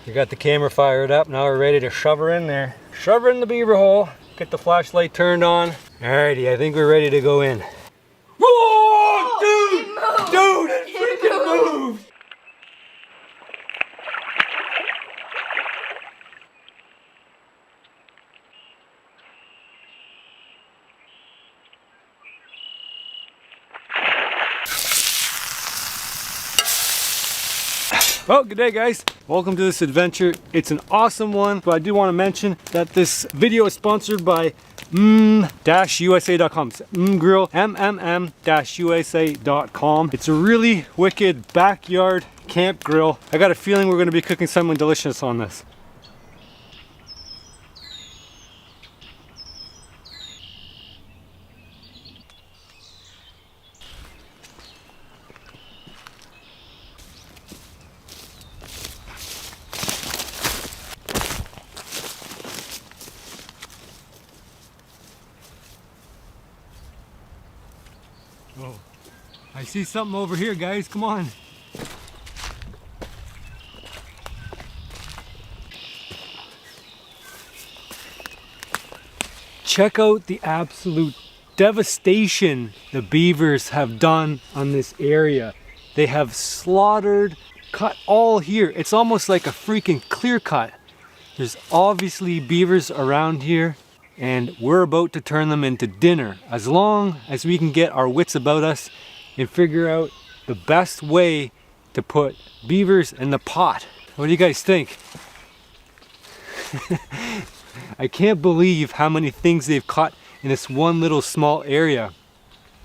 We got the camera fired up. Now we're ready to shove her in there. Shove her in the beaver hole. Get the flashlight turned on. Alrighty, I think we're ready to go in. Whoa, dude! Dude, it freaking moved! Well, good day guys. Welcome to this adventure. It's an awesome one, but I do want to mention that this video is sponsored by usa.com. Grill, usa.com. It's a really wicked backyard camp grill. I got a feeling we're going to be cooking something delicious on this. Oh, I see something over here, guys. Come on. Check out the absolute devastation the beavers have done on this area. They have slaughtered, cut all here. It's almost like a freaking clear cut. There's obviously beavers around here, and we're about to turn them into dinner as long as we can get our wits about us and figure out the best way to put beavers in the pot. What do you guys think? I can't believe how many things they've caught in this one little small area.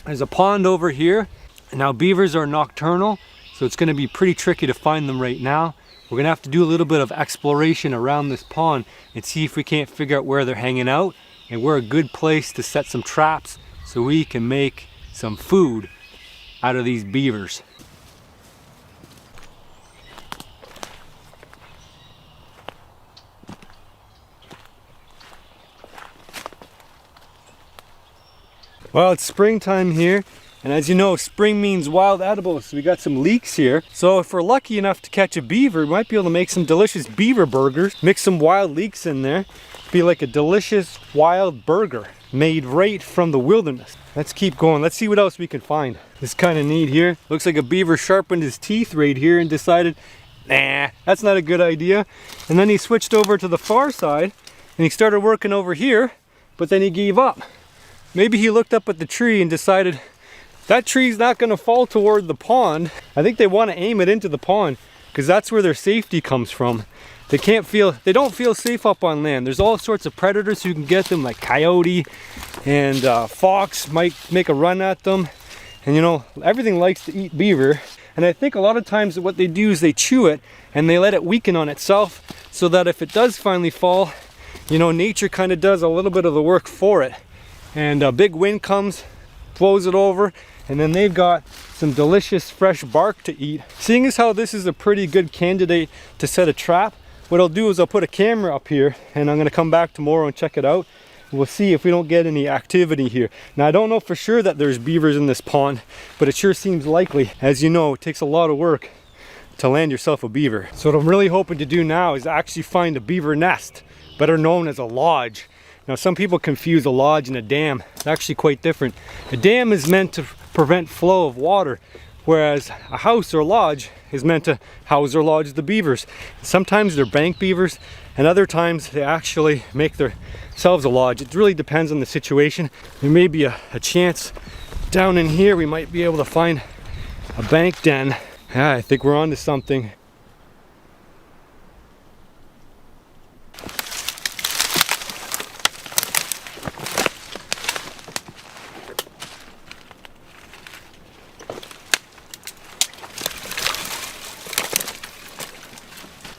There's a pond over here, and now beavers are nocturnal, so it's going to be pretty tricky to find them right now. We're going to have to do a little bit of exploration around this pond and see if we can't figure out where they're hanging out and where a good place to set some traps so we can make some food out of these beavers. Well, it's springtime here, and as you know, spring means wild edibles. So we got some leeks here. So if we're lucky enough to catch a beaver, we might be able to make some delicious beaver burgers. Mix some wild leeks in there. Be like a delicious wild burger made right from the wilderness. Let's keep going. Let's see what else we can find. This is kind of neat here. Looks like a beaver sharpened his teeth right here and decided, nah, that's not a good idea. And then he switched over to the far side and he started working over here, but then he gave up. Maybe he looked up at the tree and decided that tree's not going to fall toward the pond. I think they want to aim it into the pond because that's where their safety comes from. They don't feel safe up on land. There's all sorts of predators who can get them, like coyote and fox might make a run at them. And you know, everything likes to eat beaver. And I think a lot of times what they do is they chew it and they let it weaken on itself so that if it does finally fall, you know, nature kind of does a little bit of the work for it. And a big wind comes, blows it over, and then they've got some delicious fresh bark to eat. Seeing as how this is a pretty good candidate to set a trap, what I'll do is I'll put a camera up here and I'm going to come back tomorrow and check it out. We'll see if we don't get any activity here. Now I don't know for sure that there's beavers in this pond, but it sure seems likely. As you know, it takes a lot of work to land yourself a beaver. So what I'm really hoping to do now is actually find a beaver nest, better known as a lodge. Now some people confuse a lodge and a dam. It's actually quite different. A dam is meant to prevent flow of water, whereas a house or lodge is meant to house or lodge the beavers. Sometimes they're bank beavers, and other times they actually make themselves a lodge. It really depends on the situation. There may be a chance down in here we might be able to find a bank den. Yeah, I think we're onto something.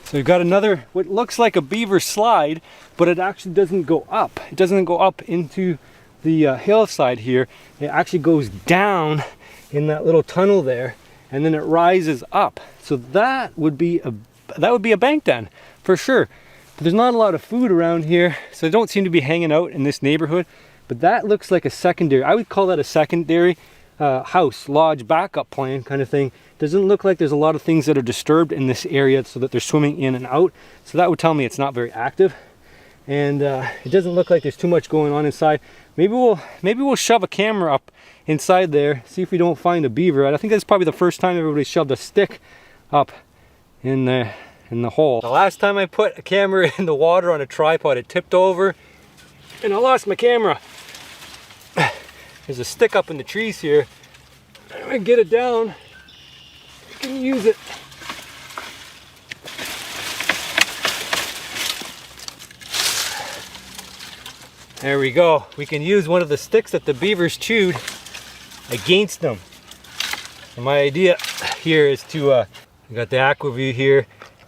So we've got another, what looks like a beaver slide, but it actually doesn't go up. It doesn't go up into the hillside here. It actually goes down in that little tunnel there, and then it rises up. So that would be a bank den for sure. But there's not a lot of food around here, so they don't seem to be hanging out in this neighborhood. But that looks like a secondary. I would call that a secondary house, lodge, backup plan kind of thing. Doesn't look like there's a lot of things that are disturbed in this area so that they're swimming in and out. So that would tell me it's not very active. And it doesn't look like there's too much going on inside. Maybe we'll shove a camera up inside there, see if we don't find a beaver. I think that's probably the first time everybody shoved a stick up in the hole. The last time I put a camera in the water on a tripod, it tipped over and I lost my camera. There's a stick up in the trees here. I'm gonna get it down. I can use it. There we go. We can use one of the sticks that the beavers chewed against them. And my idea here is to, I got the AquaView here.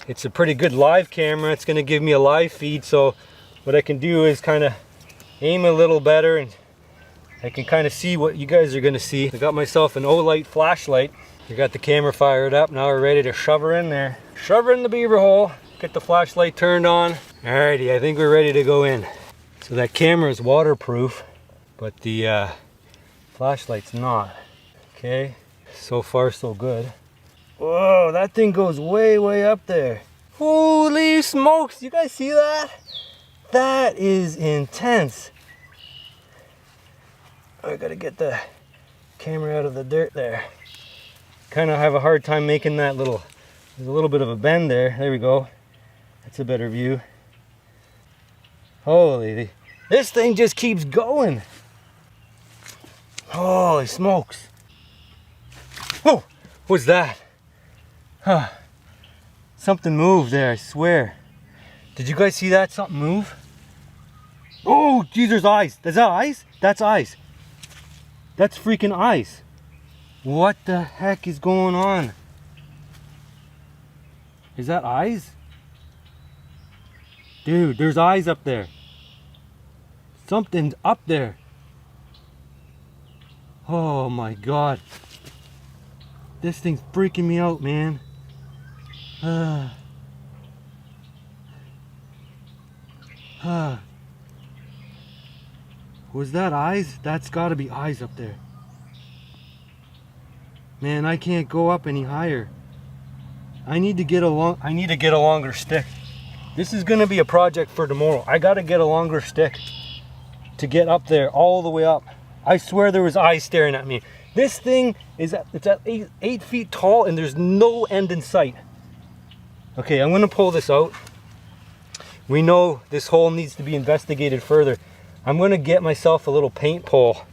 It's a pretty good live camera. It's gonna give me a live feed. So what I can do is kind of aim a little better and I can kind of see what you guys are gonna see. I got myself an Olight flashlight. We got the camera fired up. Now we're ready to shove her in there. Shove her in the beaver hole. Get the flashlight turned on. Alrighty, I think we're ready to go in. So that camera is waterproof, but the flashlight's not. Okay, so far so good. Whoa, that thing goes way, way up there. Holy smokes, you guys see that? That is intense. I gotta get the camera out of the dirt there. Kind of have a hard time making that little, there's a little bit of a bend there. There we go. That's a better view. Holy, this thing just keeps going. Holy smokes. Whoa, what's that? Huh. Something moved there, I swear. Did you guys see that? Something move? Oh, geez, there's eyes. Is that eyes? That's eyes. That's freaking eyes. What the heck is going on? Is that eyes? Dude, there's eyes up there. Something's up there. Oh my God. This thing's freaking me out, man. Was that eyes? That's gotta be eyes up there. Man, I can't go up any higher. I need to get a longer stick. This is gonna be a project for tomorrow. I gotta get a longer stick to get up there, all the way up. I swear there was eyes staring at me. This thing is it's at 8 feet tall and there's no end in sight. Okay, I'm gonna pull this out. We know this hole needs to be investigated further. I'm gonna get myself a little paint pole.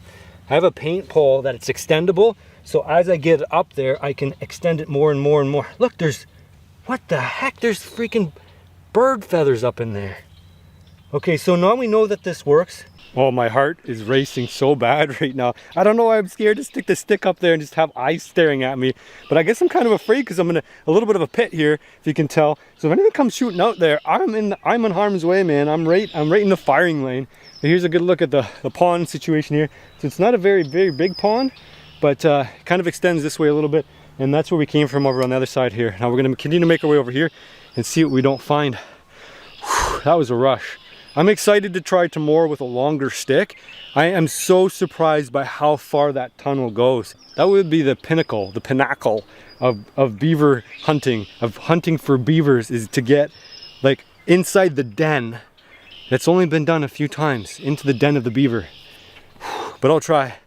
I have a paint pole that it's extendable, so as I get up there, I can extend it more and more and more. Look, there's, what the heck? There's freaking bird feathers up in there. Okay, so now we know that this works. Oh, my heart is racing so bad right now. I don't know why I'm scared to stick the stick up there and just have eyes staring at me. But I guess I'm kind of afraid because I'm in a little bit of a pit here, if you can tell. So if anything comes shooting out there, I'm in harm's way, man. I'm right in the firing lane. And here's a good look at the pond situation here. So it's not a very, very big pond, but kind of extends this way a little bit. And that's where we came from over on the other side here. Now we're gonna continue to make our way over here and see what we don't find. Whew, that was a rush. I'm excited to try tomorrow with a longer stick. I am so surprised by how far that tunnel goes. That would be the pinnacle of beaver hunting, of hunting for beavers, is to get like inside the den. That's only been done a few times, into the den of the beaver. But I'll try.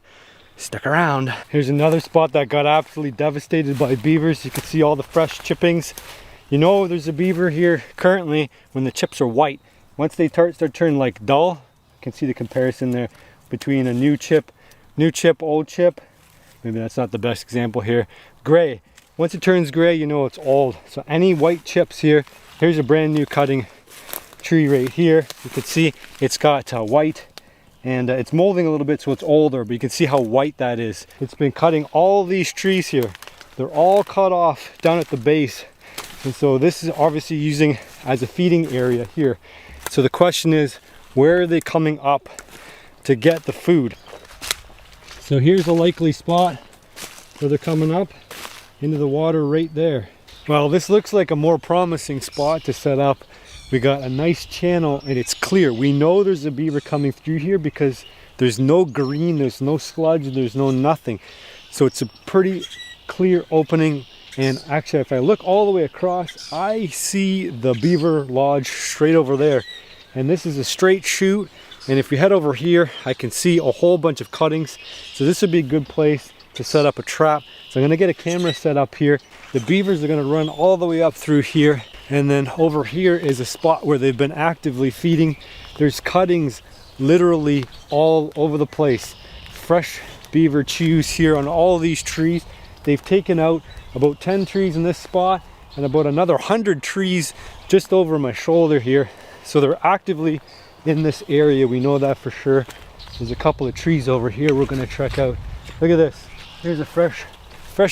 Stick around. Here's another spot that got absolutely devastated by beavers. You can see all the fresh chippings. You know there's a beaver here currently when the chips are white. Once they start turning like dull, you can see the comparison there between a new chip, old chip. Maybe that's not the best example here. Gray. Once it turns gray, you know it's old. So any white chips here, here's a brand new cutting tree right here. You can see it's got white and it's molding a little bit, so it's older, but you can see how white that is. It's been cutting all these trees here. They're all cut off down at the base. And so this is obviously using as a feeding area here. So the question is, where are they coming up to get the food? So here's a likely spot where they're coming up into the water right there. Well, this looks like a more promising spot to set up. We got a nice channel and it's clear. We know there's a beaver coming through here because there's no green, there's no sludge, there's no nothing. So it's a pretty clear opening. And actually, if I look all the way across, I see the beaver lodge straight over there. And this is a straight chute. And if we head over here, I can see a whole bunch of cuttings. So this would be a good place to set up a trap. So I'm gonna get a camera set up here. The beavers are gonna run all the way up through here. And then over here is a spot where they've been actively feeding. There's cuttings literally all over the place. Fresh beaver chews here on all these trees. They've taken out about 10 trees in this spot and about another 100 trees just over my shoulder here. So they're actively in this area. We know that for sure. There's a couple of trees over here we're gonna check out. Look at this. Here's a fresh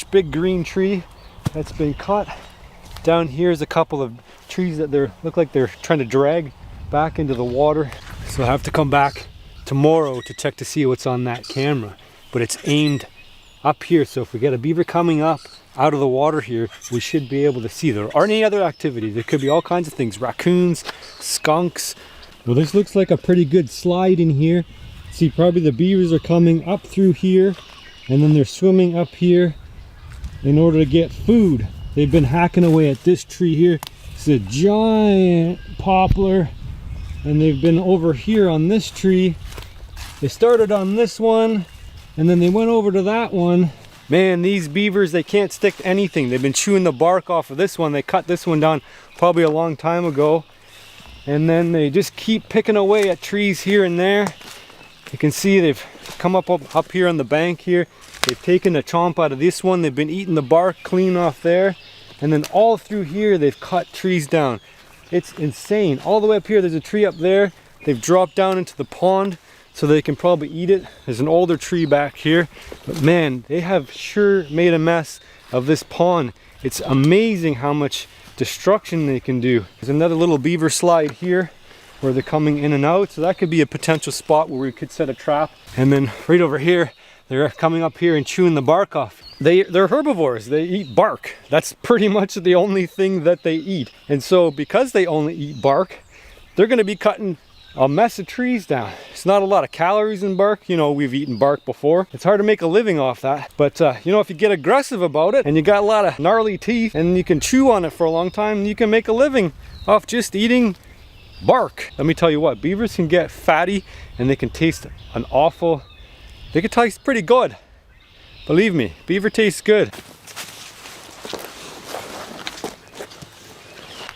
big green tree that's been cut. Down here's a couple of trees that look like they're trying to drag back into the water. So I have to come back tomorrow to check to see what's on that camera. But it's aimed up here, so if we get a beaver coming up out of the water here, we should be able to see. There aren't any other activities. There could be all kinds of things, raccoons, skunks. Well, this looks like a pretty good slide in here. See, probably the beavers are coming up through here, and then they're swimming up here in order to get food. They've been hacking away at this tree here. It's a giant poplar, and they've been over here on this tree. They started on this one, and then they went over to that one. Man, these beavers, they can't stick to anything. They've been chewing the bark off of this one. They cut this one down probably a long time ago. And then they just keep picking away at trees here and there. You can see they've come up here on the bank here. They've taken a chomp out of this one. They've been eating the bark clean off there. And then all through here, they've cut trees down. It's insane. All the way up here, there's a tree up there. They've dropped down into the pond so they can probably eat it. There's an older tree back here. But man, they have sure made a mess of this pond. It's amazing how much destruction they can do. There's another little beaver slide here where they're coming in and out. So that could be a potential spot where we could set a trap. And then right over here, they're coming up here and chewing the bark off. They're herbivores. They eat bark. That's pretty much the only thing that they eat. And so because they only eat bark, they're going to be cutting a mess of trees down. It's not a lot of calories in bark. You know, we've eaten bark before. It's hard to make a living off that. But you know, if you get aggressive about it and you got a lot of gnarly teeth and you can chew on it for a long time, you can make a living off just eating bark. Let me tell you what, beavers can get fatty and they can taste they can taste pretty good. Believe me, beaver tastes good.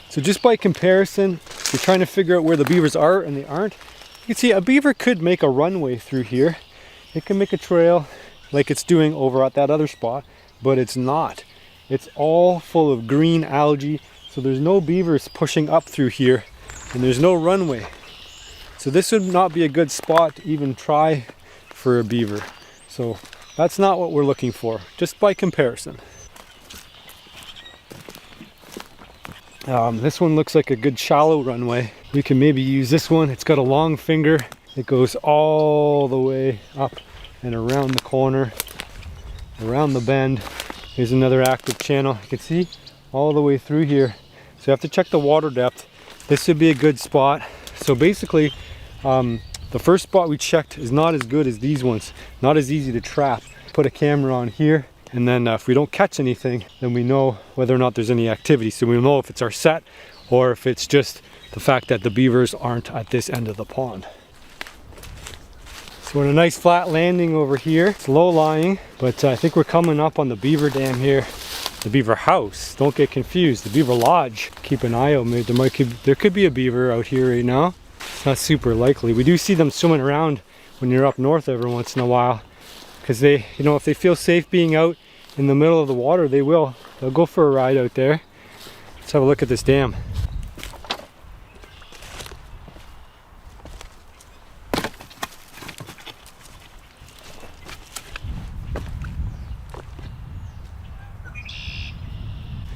So just by comparison, you're trying to figure out where the beavers are and they aren't. You can see a beaver could make a runway through here. It can make a trail like it's doing over at that other spot, but it's not. It's all full of green algae, so there's no beavers pushing up through here and there's no runway. So this would not be a good spot to even try for a beaver. So that's not what we're looking for, just by comparison. This one looks like a good shallow runway. We can maybe use this one. It's got a long finger. It goes all the way up and around the corner, around the bend. Here's another active channel. You can see all the way through here. So you have to check the water depth. This would be a good spot. So basically, the first spot we checked is not as good as these ones. Not as easy to trap. Put a camera on here. And then if we don't catch anything, then we know whether or not there's any activity. So we know if it's our set or if it's just the fact that the beavers aren't at this end of the pond. So we're in a nice flat landing over here. It's low lying, but I think we're coming up on the beaver dam here. The beaver house, don't get confused. The beaver lodge, keep an eye out. There could be a beaver out here right now. It's not super likely. We do see them swimming around when you're up north every once in a while. Because they, you know, if they feel safe being out in the middle of the water, they will. They'll go for a ride out there. Let's have a look at this dam.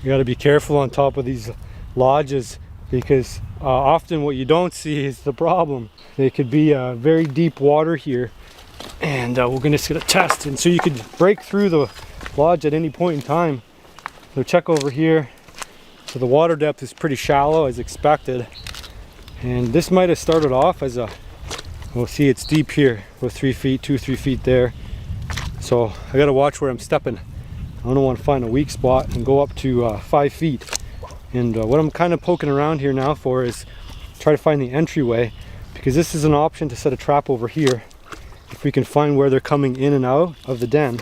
You got to be careful on top of these lodges because often what you don't see is the problem. There could be very deep water here. And we're going to get a test, and so you could break through the lodge at any point in time. So check over here. So the water depth is pretty shallow as expected, and this might have started off as a, we'll see it's deep here, about 3 feet, 2-3 feet there. So I gotta watch where I'm stepping. I don't want to find a weak spot and go up to 5 feet. And what I'm kind of poking around here now for is try to find the entryway, because this is an option to set a trap over here if we can find where they're coming in and out of the den.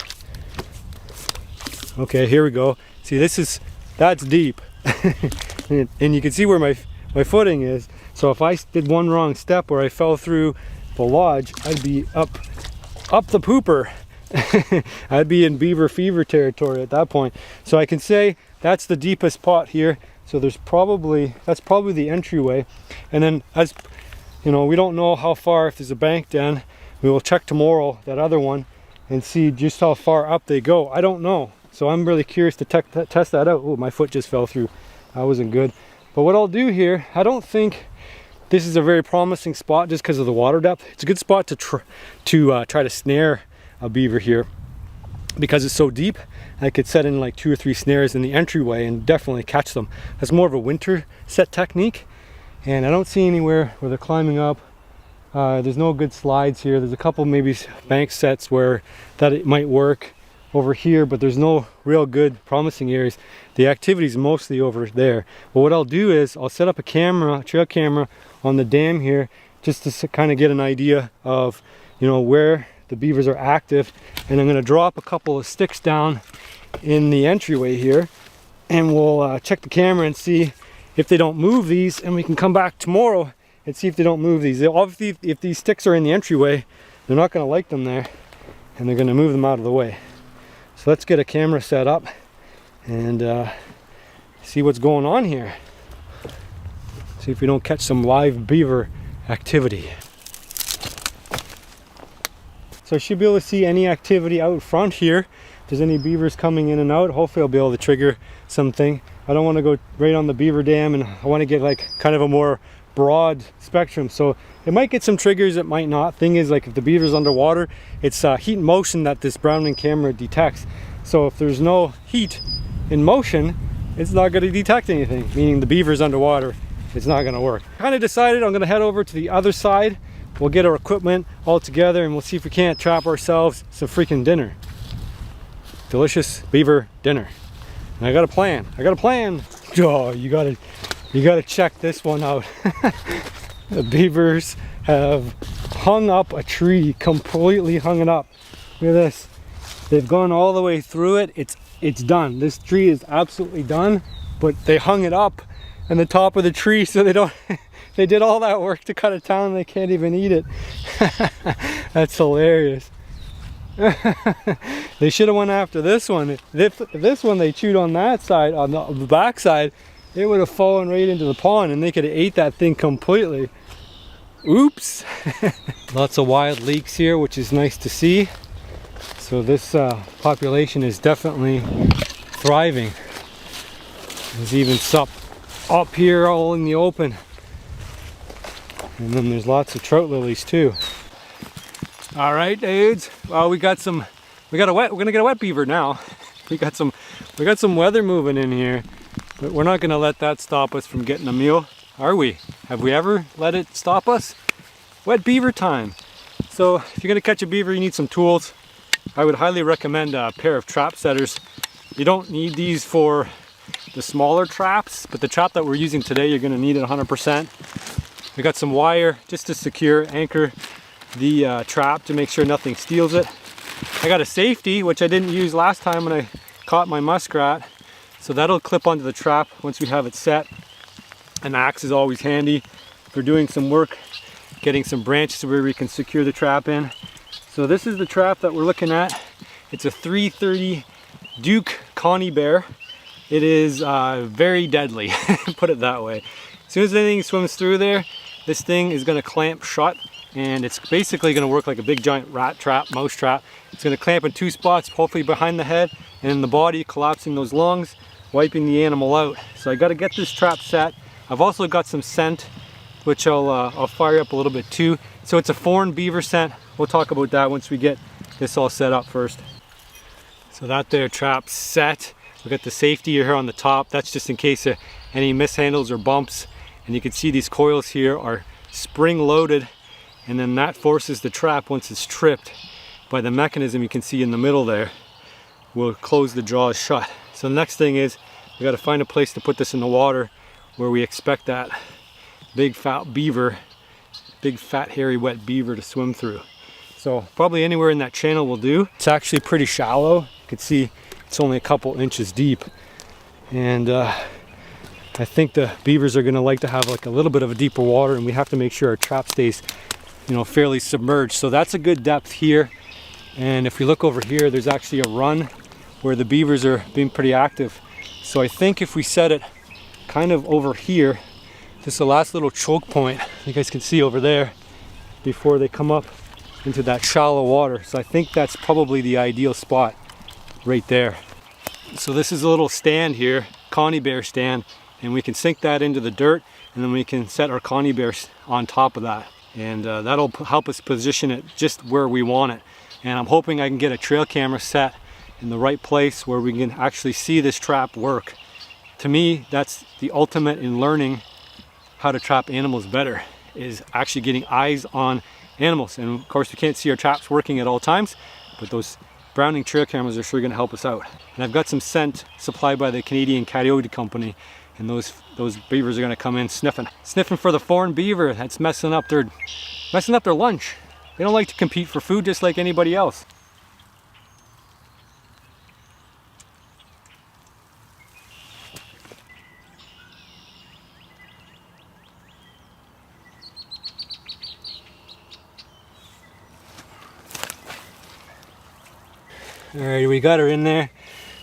Okay, here we go. See, that's deep. and you can see where my footing is. So if I did one wrong step where I fell through the lodge, I'd be up the pooper. I'd be in beaver fever territory at that point. So I can say that's the deepest pot here. So that's probably the entryway. And then, as you know, we don't know how far, if there's a bank den. We will check tomorrow that other one and see just how far up they go. I don't know. So I'm really curious to test that out. Oh, my foot just fell through. That wasn't good. But what I'll do here, I don't think this is a very promising spot just because of the water depth. It's a good spot to try to snare a beaver here because it's so deep. I could set in like 2 or 3 snares in the entryway and definitely catch them. That's more of a winter set technique, and I don't see anywhere where they're climbing up. There's no good slides here. There's a couple maybe bank sets where that it might work over here, but there's no real good promising areas. The activity is mostly over there. But what I'll do is I'll set up a trail camera on the dam here, just to kind of get an idea of, you know, where the beavers are active. And I'm going to drop a couple of sticks down in the entryway here, and we'll check the camera and see if they don't move these, and we can come back tomorrow and see if they don't move these. Obviously, if these sticks are in the entryway, they're not going to like them there, and they're going to move them out of the way. So let's get a camera set up and see what's going on here. See if we don't catch some live beaver activity. So I should be able to see any activity out front here. If there's any beavers coming in and out, hopefully I'll be able to trigger something. I don't want to go right on the beaver dam, and I want to get like kind of a more broad spectrum. So it might get some triggers, it might not. Thing is, like, if the beaver's underwater, it's heat and motion that this Browning camera detects. So if there's no heat in motion, it's not going to detect anything, meaning the beaver's underwater. It's not going to work. Kind of decided I'm going to head over to the other side. We'll get our equipment all together and we'll see if we can't trap ourselves some freaking dinner. Delicious beaver dinner. And I got a plan. Oh, you gotta check this one out. The beavers have hung up a tree, completely hung it up. Look at this. They've gone all the way through it. It's done. This tree is absolutely done, but they hung it up on the top of the tree so they don't they did all that work to cut it down and they can't even eat it. That's hilarious. They should have went after this one. If this one they chewed on that side, on the back side, it would have fallen right into the pond and they could have ate that thing completely. Oops. Lots of wild leeks here, which is nice to see. So this population is definitely thriving. There's even some up here all in the open. And then there's lots of trout lilies too. All right, dudes. Well, we're gonna get a wet beaver now. We got some weather moving in here, but we're not gonna let that stop us from getting a meal, are we? Have we ever let it stop us? Wet beaver time. So if you're gonna catch a beaver, you need some tools. I would highly recommend a pair of trap setters. You don't need these for the smaller traps, but the trap that we're using today, you're gonna need it 100%. We got some wire just to anchor the trap to make sure nothing steals it. I got a safety, which I didn't use last time when I caught my muskrat. So that'll clip onto the trap once we have it set. An axe is always handy if we're doing some work, getting some branches where we can secure the trap in. So this is the trap that we're looking at. It's a 330 Duke Connie Bear. It is very deadly, put it that way. As soon as anything swims through there, this thing is gonna clamp shut, and it's basically gonna work like a big giant rat trap, mouse trap. It's gonna clamp in 2 spots, hopefully behind the head and in the body, collapsing those lungs, wiping the animal out. So I gotta get this trap set. I've also got some scent, which I'll fire up a little bit too. So it's a foreign beaver scent. We'll talk about that once we get this all set up first. So that there trap's set. We got the safety here on the top. That's just in case of any mishandles or bumps. And you can see these coils here are spring loaded, and then that forces the trap once it's tripped by the mechanism you can see in the middle there, will close the jaws shut. So the next thing is we got to find a place to put this in the water where we expect that big fat beaver, big fat hairy wet beaver to swim through. So probably anywhere in that channel will do. It's actually pretty shallow. You can see it's only a couple inches deep. And I think the beavers are gonna like to have like a little bit of a deeper water, and we have to make sure our trap stays, you know, fairly submerged. So that's a good depth here. And if we look over here, there's actually a run where the beavers are being pretty active. So I think if we set it kind of over here, just the last little choke point you guys can see over there before they come up into that shallow water. So I think that's probably the ideal spot right there. So this is a little stand here, Connie bear stand, and we can sink that into the dirt, and then we can set our Connie bears on top of that. And that'll help us position it just where we want it. And I'm hoping I can get a trail camera set in the right place where we can actually see this trap work. To me, that's the ultimate in learning how to trap animals better, is actually getting eyes on animals. And of course we can't see our traps working at all times, but those Browning trail cameras are sure going to help us out. And I've got some scent supplied by the Canadian Coyote Company, and those beavers are going to come in sniffing for the foreign beaver that's messing up their lunch. They don't like to compete for food just like anybody else. Alright, we got her in there.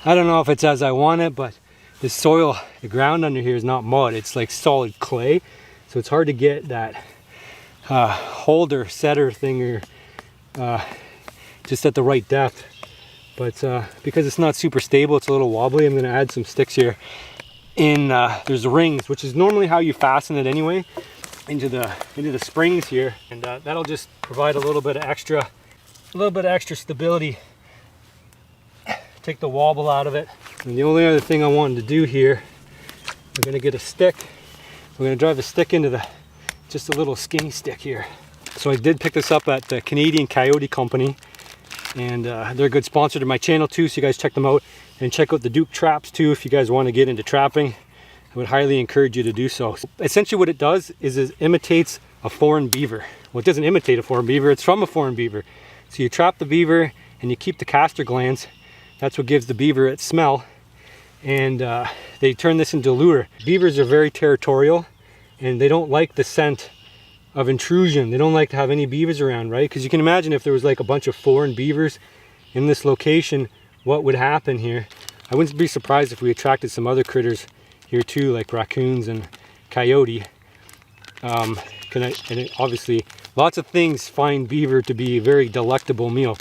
I don't know if it's as I want it, but the soil, the ground under here is not mud, it's like solid clay. So it's hard to get that holder, setter thing or just at the right depth. But because it's not super stable, it's a little wobbly, I'm gonna add some sticks here. There's rings, which is normally how you fasten it anyway, into the springs here. And that'll just provide a little bit of extra stability. Take the wobble out of it. And the only other thing I wanted to do here, we're going to get a stick. We're going to drive a stick into just a little skinny stick here. So I did pick this up at the Canadian Coyote Company, and they're a good sponsor to my channel too, so you guys check them out. And check out the Duke traps too if you guys want to get into trapping. I would highly encourage you to do so. Essentially what it does is it imitates a foreign beaver. Well, it doesn't imitate a foreign beaver, it's from a foreign beaver. So you trap the beaver and you keep the castor glands. That's what gives the beaver its smell, and they turn this into lure. Beavers are very territorial, and they don't like the scent of intrusion. They don't like to have any beavers around, right? Because you can imagine if there was like a bunch of foreign beavers in this location, what would happen here. I wouldn't be surprised if we attracted some other critters here too, like raccoons and coyote. And obviously, lots of things find beaver to be a very delectable meal.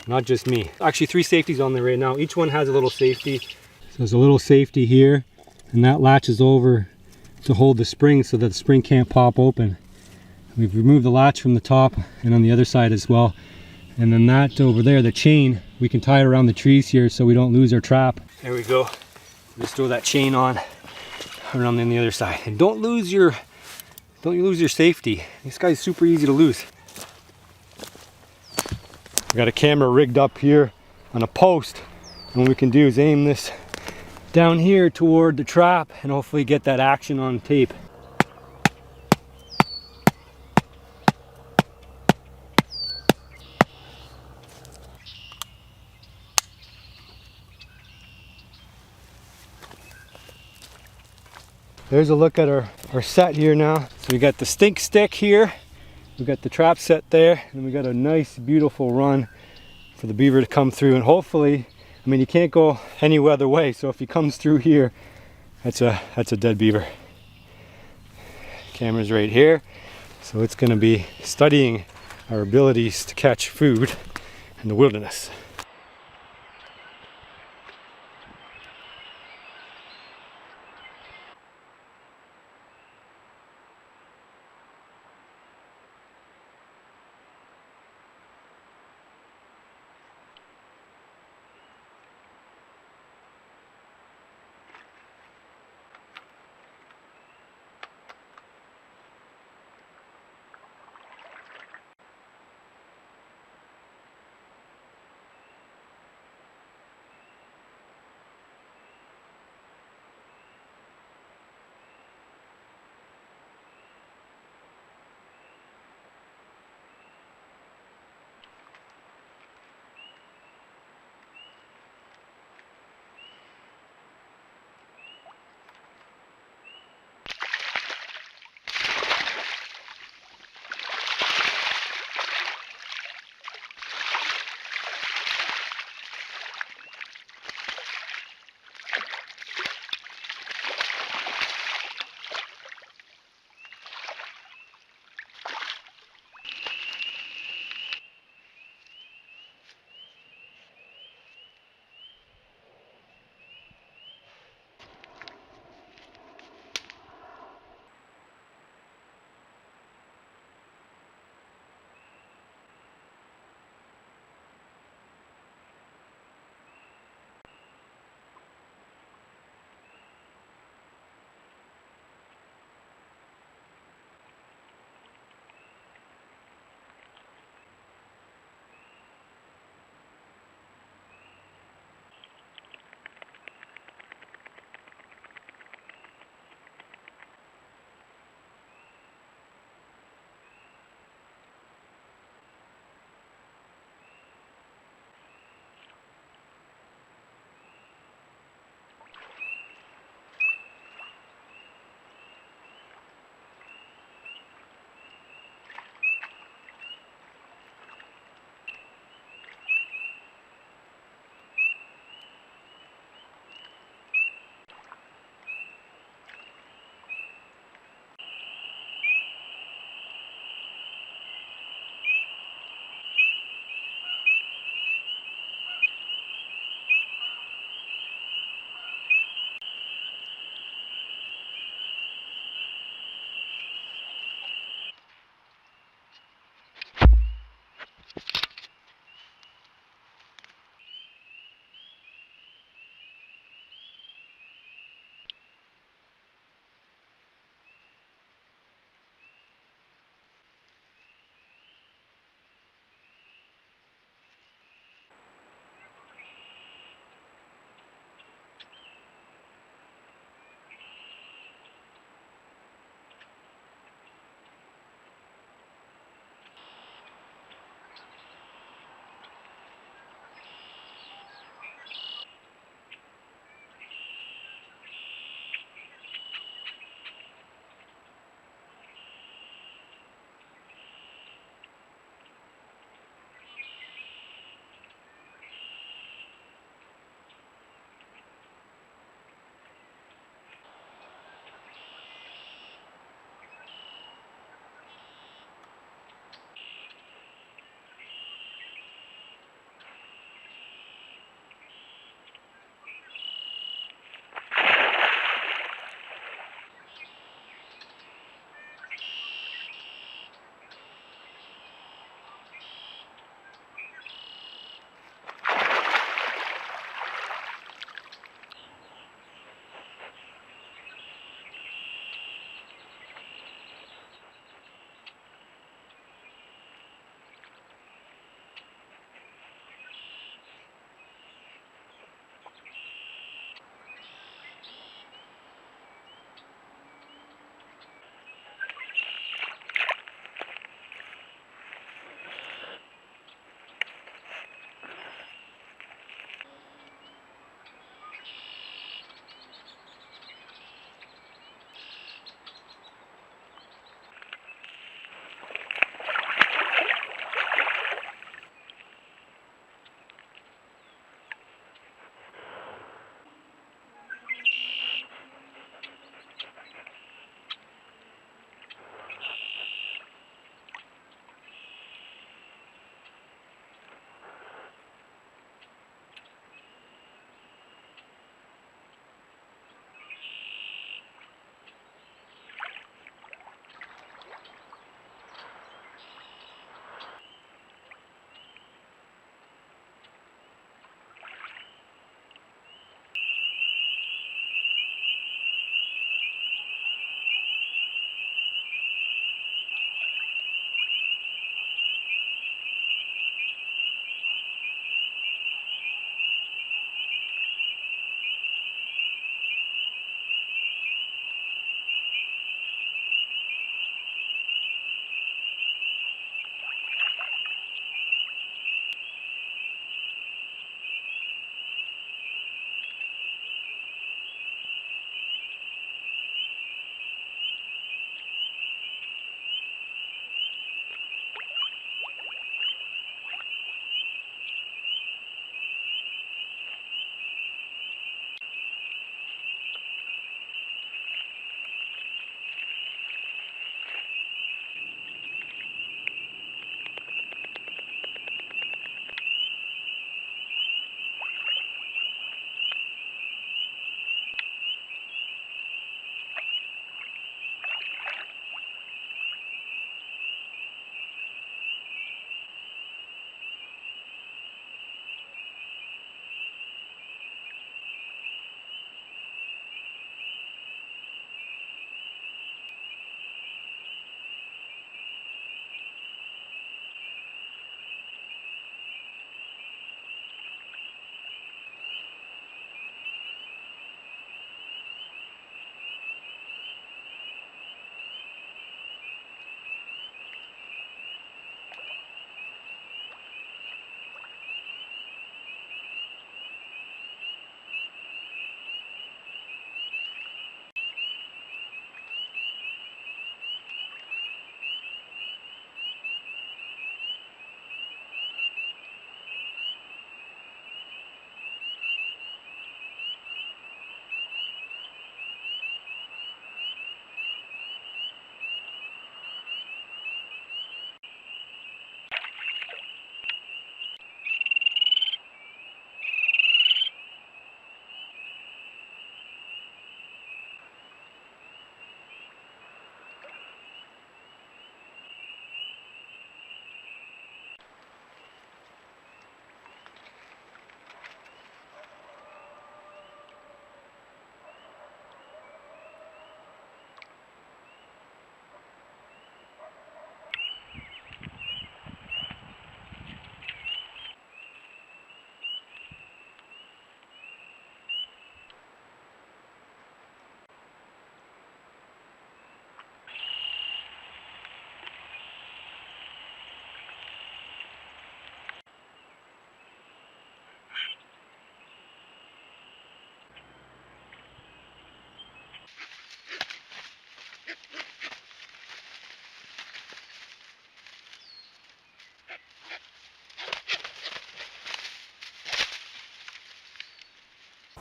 Not just me. Actually 3 safeties on there right now. Each one has a little safety. So there's a little safety here, and that latches over to hold the spring so that the spring can't pop open. We've removed the latch from the top and on the other side as well. And then that over there, the chain, we can tie it around the trees here so we don't lose our trap. There we go. Just throw that chain on around on the other side. And don't lose your safety. This guy's super easy to lose. I got a camera rigged up here on a post, and what we can do is aim this down here toward the trap and hopefully get that action on tape. There's a look at our set here now. So we got the stink stick here. We got the trap set there, and we got a nice beautiful run for the beaver to come through, and hopefully, I mean, you can't go any other way, so if he comes through here, that's a dead beaver. Camera's right here, so it's going to be studying our abilities to catch food in the wilderness.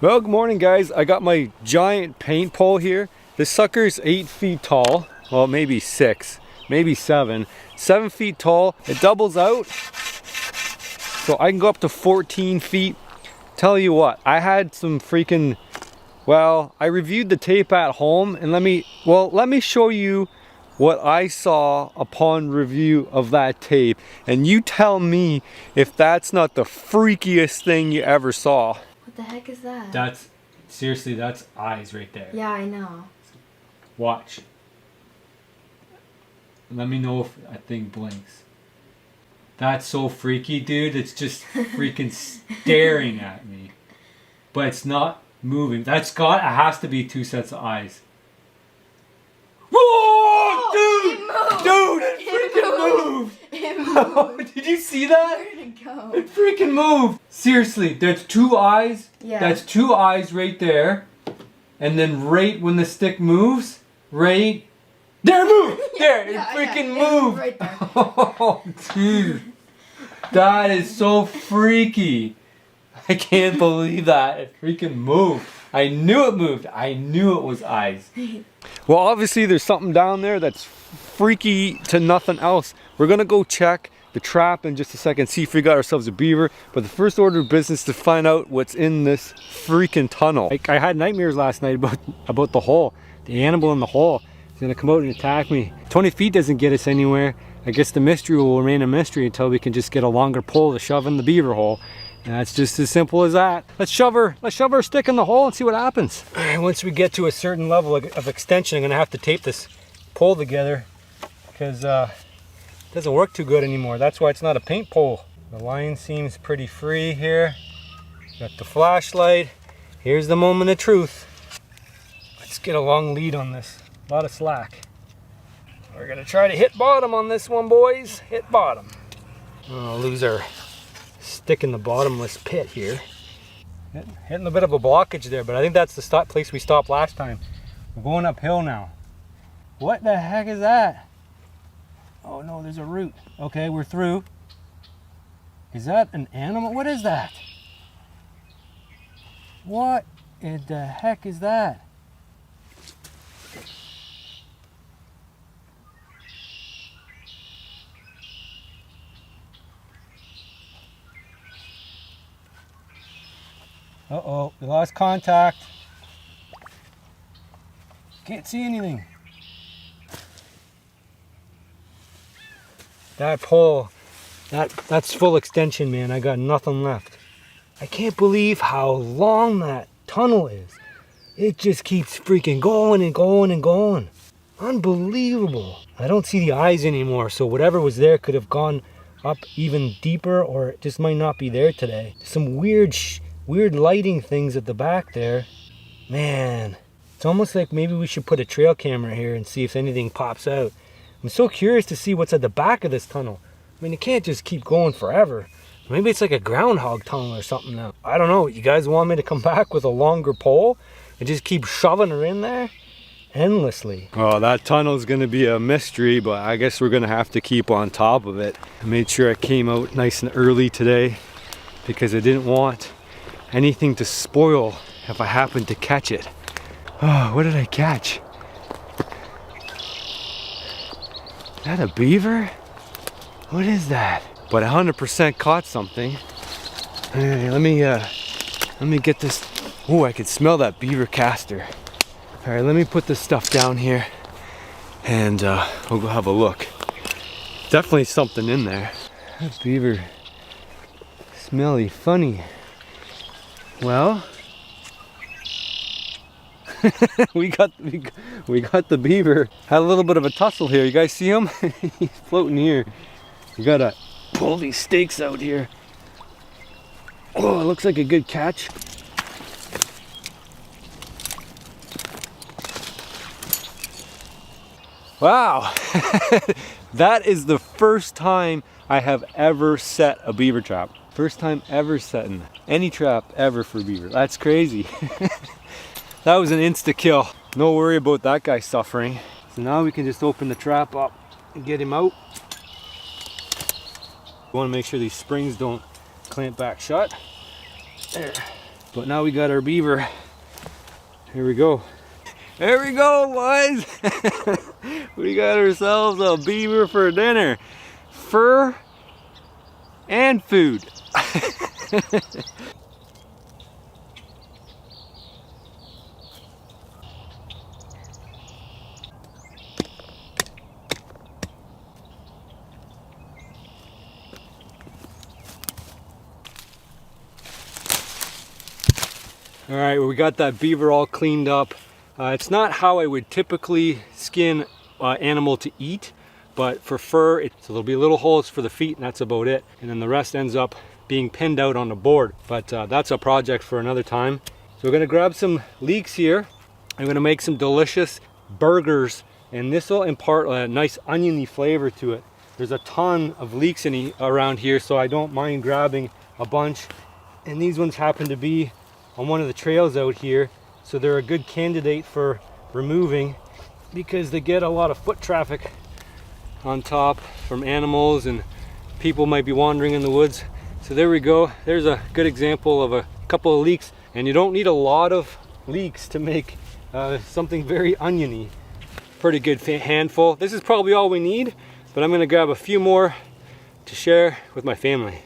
Well, good morning guys. I got my giant paint pole here. This sucker's 8 feet tall. Well, maybe 6, maybe 7. 7 feet tall. It doubles out, so I can go up to 14 feet. Tell you what, I had some freaking, well, I reviewed the tape at home, and let me show you what I saw upon review of that tape, and you tell me if that's not the freakiest thing you ever saw. What the heck is that? That's, seriously, that's eyes right there. Yeah, I know. Watch. Let me know if that thing blinks. That's so freaky, dude. It's just freaking staring at me. But it's not moving. It has to be 2 sets of eyes. Whoa, dude! It freaking moved! It moved! Did you see that? Where'd it go? It freaking moved! Seriously, there's 2 eyes. Yeah. That's 2 eyes right there. And then right when the stick moves, right there, move! There, it freaking moved! Right there. Oh, dude. That is so freaky. I can't believe that. It freaking moved. I knew it moved. I knew it was eyes. Well, obviously there's something down there that's freaky to nothing else. We're gonna go check the trap in just a second, see if we got ourselves a beaver. But the first order of business to find out what's in this freaking tunnel. Like, I had nightmares last night about the hole. The animal in the hole is gonna come out and attack me. 20 feet doesn't get us anywhere. I guess the mystery will remain a mystery until we can just get a longer pole to shove in the beaver hole. And that's just as simple as that. Let's shove our stick in the hole and see what happens. All right, once we get to a certain level of extension, I'm gonna have to tape this pole together because it doesn't work too good anymore. That's why it's not a paint pole. The line seems pretty free here. Got the flashlight. Here's the moment of truth. Let's get a long lead on this. A lot of slack. We're gonna try to hit bottom on this one, boys. Hit bottom. I'll lose our stick in the bottomless pit here. Hitting a bit of a blockage there, but I think that's the place we stopped last time. We're going uphill now. What the heck is that? Oh no, there's a root. Okay, we're through. Is that an animal? What is that? What in the heck is that? Uh-oh, we lost contact. Can't see anything. That pole, that's full extension, man. I got nothing left. I can't believe how long that tunnel is. It just keeps freaking going and going and going. Unbelievable. I don't see the eyes anymore, so whatever was there could have gone up even deeper, or it just might not be there today. Some weird lighting things at the back there. Man, it's almost like maybe we should put a trail camera here and see if anything pops out. I'm so curious to see what's at the back of this tunnel. I mean, it can't just keep going forever. Maybe it's like a groundhog tunnel or something now. I don't know. You guys want me to come back with a longer pole and just keep shoving her in there endlessly? Oh, that tunnel's gonna be a mystery, but I guess we're gonna have to keep on top of it. I made sure I came out nice and early today because I didn't want anything to spoil if I happened to catch it. Oh, what did I catch? Is that a beaver? What is that? But I 100% caught something. Hey, let me get this. Oh, I can smell that beaver caster. All right, let me put this stuff down here and we'll go have a look. Definitely something in there. That beaver smelly funny. Well, we got the beaver. Had a little bit of a tussle here. You guys see him? He's floating here. We gotta pull these stakes out here. Oh, it looks like a good catch. Wow, that is the first time I have ever set a beaver trap. First time ever setting any trap ever for beaver. That's crazy. That was an insta kill. No worry about that guy suffering. So now we can just open the trap up and get him out. We want to make sure these springs don't clamp back shut. There. But now we got our beaver. Here we go. There we go, boys. We got ourselves a beaver for dinner. Fur and food. All right, well, we got that beaver all cleaned up. It's not how I would typically skin animal to eat, but for fur, so there'll be little holes for the feet and that's about it. And then the rest ends up being pinned out on the board. But that's a project for another time. So we're gonna grab some leeks here. I'm gonna make some delicious burgers, and this will impart a nice oniony flavor to it. There's a ton of leeks around here, so I don't mind grabbing a bunch. And these ones happen to be on one of the trails out here, so they're a good candidate for removing because they get a lot of foot traffic on top from animals, and people might be wandering in the woods. So there we go. There's a good example of a couple of leeks, and you don't need a lot of leeks to make something very oniony. Pretty good handful. This is probably all we need, but I'm gonna grab a few more to share with my family.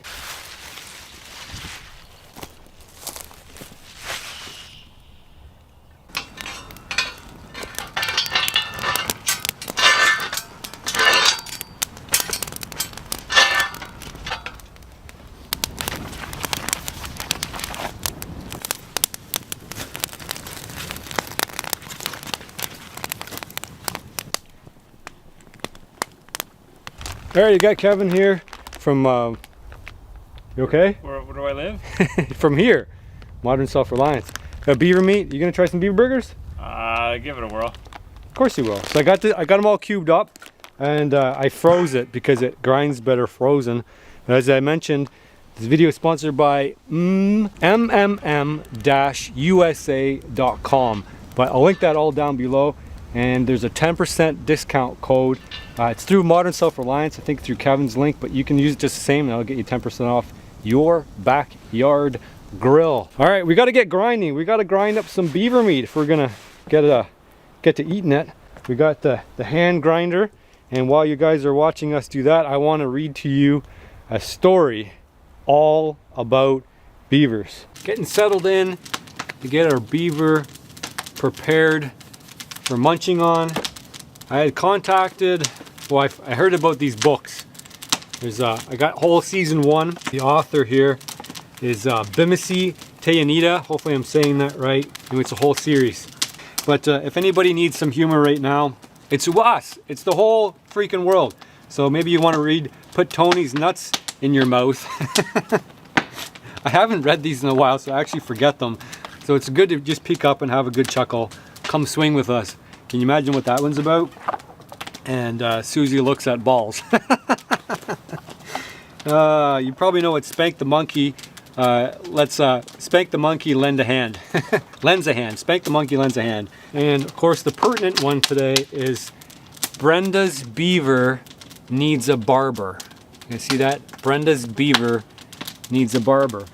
All right, you got Kevin here from, you okay? Where do I live? From here, Modern Self-Reliance. Got beaver meat. You gonna try some beaver burgers? Give it a whirl. Of course you will. So I got them all cubed up, and I froze it because it grinds better frozen. But as I mentioned, this video is sponsored by mmm-usa.com. But I'll link that all down below, and there's a 10% discount code. It's through Modern Self-Reliance, I think through Kevin's link, but you can use it just the same and that'll get you 10% off your backyard grill. All right, we got to get grinding. We got to grind up some beaver meat if we're gonna get to eating it. We got the hand grinder, and while you guys are watching us do that, I want to read to you a story all about beavers. Getting settled in to get our beaver prepared for munching on. I had contacted, well, I heard about these books. There's I got whole season 1. The author here is Bimisi Teyanida. Hopefully I'm saying that right. And it's a whole series. But if anybody needs some humor right now, it's us. It's the whole freaking world. So maybe you want to read Put Tony's Nuts in Your Mouth. I haven't read these in a while, so I actually forget them. So it's good to just peek up and have a good chuckle. Come swing with us. Can you imagine what that one's about? And Susie looks at balls. You probably know what Spank the Monkey. Let's Spank the Monkey, lend a hand. Lends a hand. Spank the Monkey, lends a hand. And of course the pertinent one today is Brenda's beaver needs a barber. You see that? Brenda's beaver needs a barber.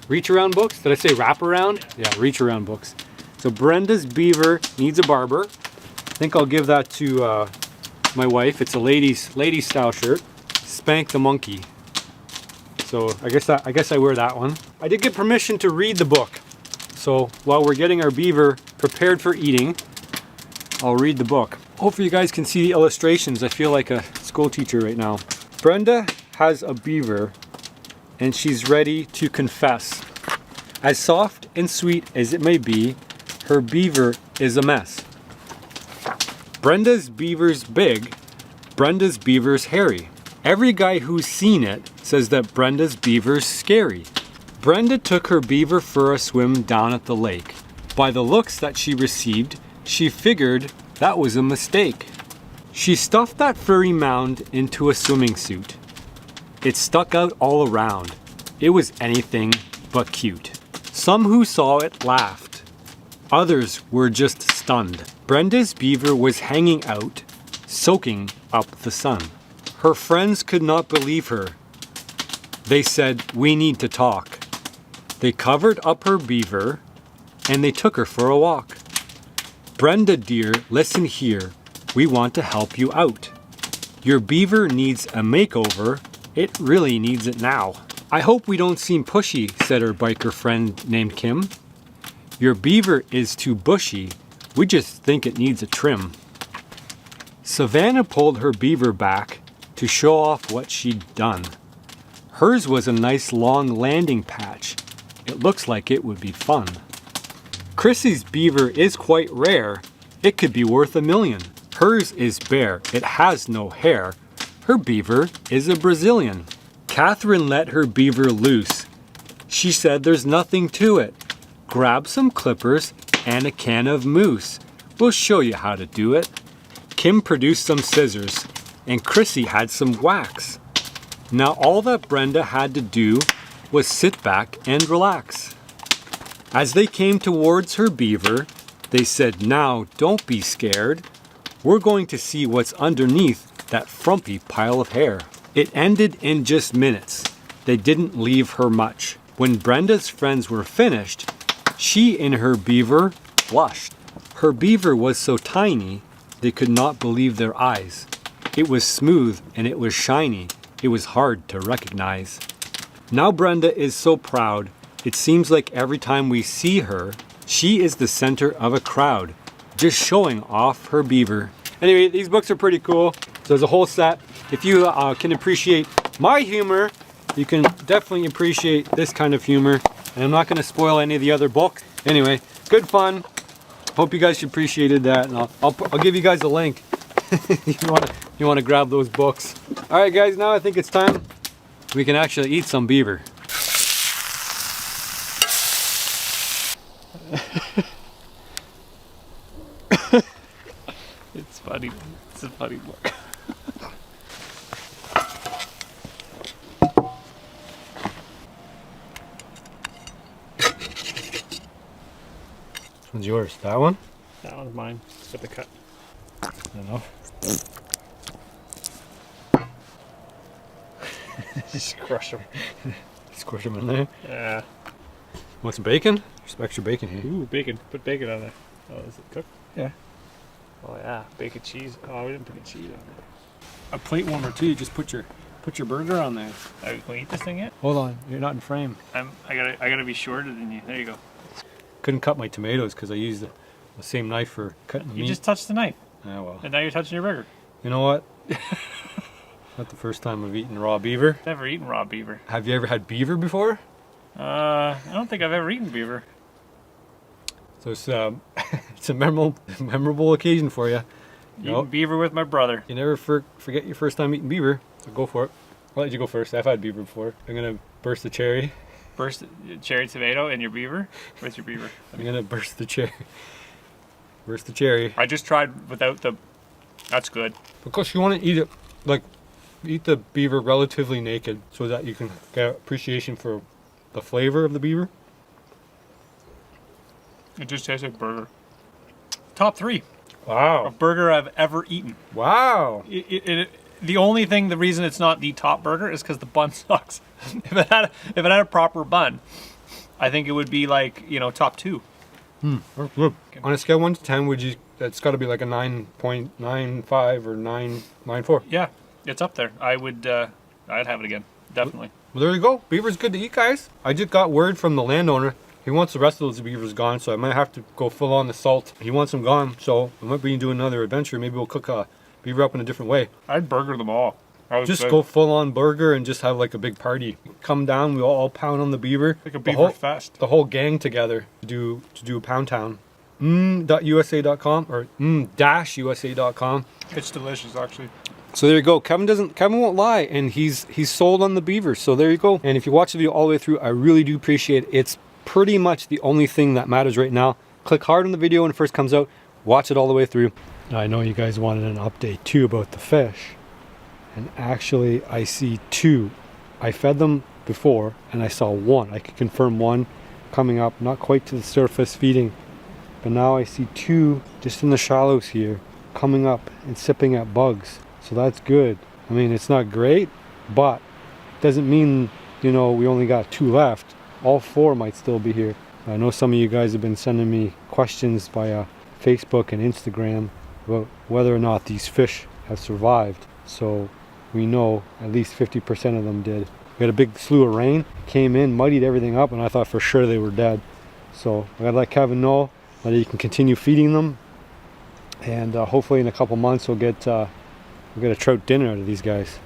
Reach around books? Did I say wrap around? Yeah, reach around books. So Brenda's beaver needs a barber. I think I'll give that to my wife. It's a ladies style shirt. Spank the Monkey. So I guess I wear that one. I did get permission to read the book. So while we're getting our beaver prepared for eating, I'll read the book. Hopefully you guys can see the illustrations. I feel like a school teacher right now. Brenda has a beaver and she's ready to confess. As soft and sweet as it may be, her beaver is a mess. Brenda's beaver's big, Brenda's beaver's hairy. Every guy who's seen it says that Brenda's beaver's scary. Brenda took her beaver for a swim down at the lake. By the looks that she received, she figured that was a mistake. She stuffed that furry mound into a swimming suit. It stuck out all around. It was anything but cute. Some who saw it laughed. Others were just stunned. Brenda's beaver was hanging out, soaking up the sun. Her friends could not believe her. They said, "We need to talk." They covered up her beaver and they took her for a walk. Brenda dear, listen here. We want to help you out. Your beaver needs a makeover. It really needs it now. I hope we don't seem pushy, said her biker friend named Kim. Your beaver is too bushy. We just think it needs a trim. Savannah pulled her beaver back to show off what she'd done. Hers was a nice long landing patch. It looks like it would be fun. Chrissy's beaver is quite rare. It could be worth $1 million. Hers is bare. It has no hair. Her beaver is a Brazilian. Catherine let her beaver loose. She said there's nothing to it. Grab some clippers and a can of mousse. We'll show you how to do it. Kim produced some scissors and Chrissy had some wax. Now all that Brenda had to do was sit back and relax. As they came towards her beaver, they said, now don't be scared. We're going to see what's underneath that frumpy pile of hair. It ended in just minutes. They didn't leave her much. When Brenda's friends were finished, she and her beaver blushed. Her beaver was so tiny, they could not believe their eyes. It was smooth and it was shiny. It was hard to recognize. Now Brenda is so proud. It seems like every time we see her, she is the center of a crowd, just showing off her beaver. Anyway, these books are pretty cool. So there's a whole set. If you can appreciate my humor, you can definitely appreciate this kind of humor. And I'm not going to spoil any of the other books. Anyway, good fun. Hope you guys appreciated that. And I'll give you guys a link if you want to grab those books. All right, guys. Now I think it's time we can actually eat some beaver. It's funny. It's a funny book. Which one's yours? That one? That one's mine. With the cut. I don't know. Just crush them. Squish them in there. Yeah. Want some bacon? There's some extra bacon here. Ooh, bacon. Put bacon on there. Oh, is it cooked? Yeah. Oh yeah, bacon cheese. Oh, we didn't put any cheese on there. A plate warmer too. You just put your burger on there. Can we eat this thing yet? Hold on, you're not in frame. I gotta be shorter than you. There you go. Couldn't cut my tomatoes because I used the same knife for cutting the meat. You just touched the knife, Ah, well. and now you're touching your burger. You know what? Not the first time I've eaten raw beaver. Never eaten raw beaver. Have you ever had beaver before? I don't think I've ever eaten beaver. So it's it's a memorable occasion for you. Eating beaver with my brother. You never forget your first time eating beaver. So go for it. I'll let you go first. I've had beaver before. I'm gonna burst the cherry. Burst cherry tomato and your beaver? Where's your beaver? I'm gonna burst the cherry. Burst the cherry. I just tried without the... That's good. Because you want to eat it, like, eat the beaver relatively naked so that you can get appreciation for the flavor of the beaver. It just tastes like burger. Top 3 Wow. of burger I've ever eaten. Wow. The reason it's not the top burger is because the bun sucks. If it had a proper bun, I think it would be like, top 2. On a scale of 1 to 10, that's got to be like a 9.95 or 9.94. Yeah, it's up there. I'd have it again, definitely. Well, there you go. Beaver's good to eat, guys. I just got word from the landowner. He wants the rest of those beavers gone, so I might have to go full on the salt. He wants them gone, so we might be doing another adventure. Maybe we'll cook a beaver up in a different way. I'd burger them all. Just go full on burger and just have like a big party. Come down, we all pound on the beaver. Like a beaver fest. The whole gang together to do a pound town. .usa.com or -usa.com. It's delicious, actually. So there you go. Kevin won't lie, and he's sold on the beaver. So there you go. And if you watch the video all the way through, I really do appreciate it. It's pretty much the only thing that matters right now. Click hard on the video when it first comes out. Watch it all the way through. I know you guys wanted an update too about the fish. And actually, I see 2. I fed them before, and I saw 1. I could confirm 1 coming up, not quite to the surface feeding. But now I see 2 just in the shallows here, coming up and sipping at bugs. So that's good. I mean, it's not great, but doesn't mean, we only got 2 left. all 4 might still be here. I know some of you guys have been sending me questions via Facebook and Instagram about whether or not these fish have survived. So we know at least 50% of them did. We had a big slew of rain, came in, muddied everything up, and I thought for sure they were dead. So I gotta let Kevin know that he can continue feeding them, and hopefully in a couple months we'll get a trout dinner out of these guys.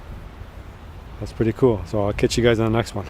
That's pretty cool. So I'll catch you guys on the next one.